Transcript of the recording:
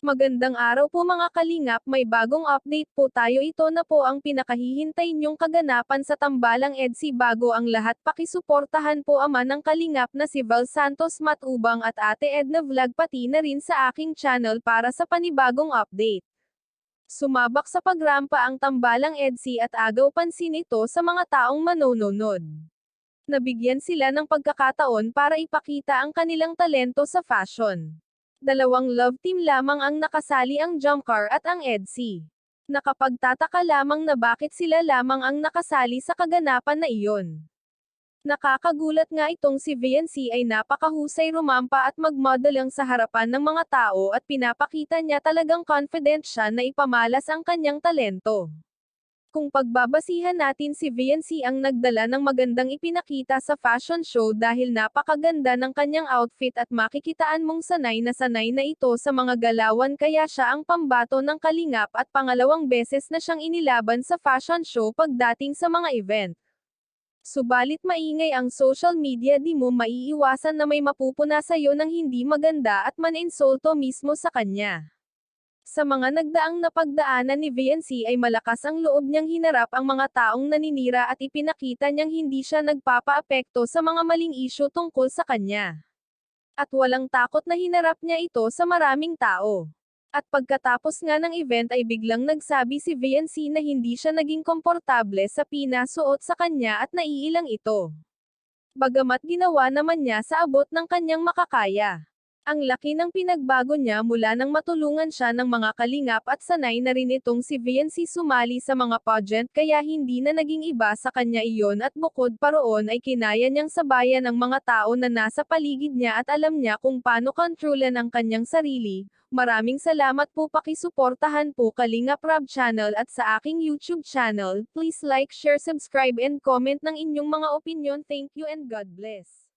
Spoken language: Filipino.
Magandang araw po mga kalingap, may bagong update po tayo, ito na po ang pinakahihintay nyong kaganapan sa Tambalang EDSA. Bago ang lahat, pakisuportahan po ama ng kalingap na si Val Santos Matubang at Ate Edna Vlog, pati na rin sa aking channel para sa panibagong update. Sumabak sa pagrampa ang Tambalang EDSA at agaw pansin ito sa mga taong manonood. Nabigyan sila ng pagkakataon para ipakita ang kanilang talento sa fashion. Dalawang love team lamang ang nakasali, ang Jumcar at ang EDSA. Nakapagtataka lamang na bakit sila lamang ang nakasali sa kaganapan na iyon. Nakakagulat nga itong si VNC ay napakahusay rumampa at mag-modeling sa harapan ng mga tao at pinapakita niya talagang confident siya na ipamalas ang kanyang talento. Kung pagbabasihan natin, si VNC ang nagdala ng magandang ipinakita sa fashion show dahil napakaganda ng kanyang outfit at makikitaan mong sanay na ito sa mga galawan, kaya siya ang pambato ng kalingap at pangalawang beses na siyang inilaban sa fashion show pagdating sa mga event. Subalit maingay ang social media, di mo maiiwasan na may mapupuna sa'yo ng hindi maganda at maninsulto mismo sa kanya. Sa mga nagdaang napagdaanan ni VNC ay malakas ang loob niyang hinarap ang mga taong naninira at ipinakita niyang hindi siya nagpapaapekto sa mga maling isyu tungkol sa kanya. At walang takot na hinarap niya ito sa maraming tao. At pagkatapos nga ng event ay biglang nagsabi si VNC na hindi siya naging komportable sa pinasuot sa kanya at naiilang ito. Bagamat ginawa naman niya sa abot ng kanyang makakaya. Ang laki ng pinagbago niya mula nang matulungan siya ng mga kalingap at sanay na rin itong si VNC sumali sa mga pageant, kaya hindi na naging iba sa kanya iyon, at bukod pa roon ay kinaya niyang sabayan ang mga tao na nasa paligid niya at alam niya kung paano kontrolan ang kanyang sarili. Maraming salamat po, pakisuportahan po Kalingap Rob channel at sa aking YouTube channel. Please like, share, subscribe and comment ng inyong mga opinion. Thank you and God bless.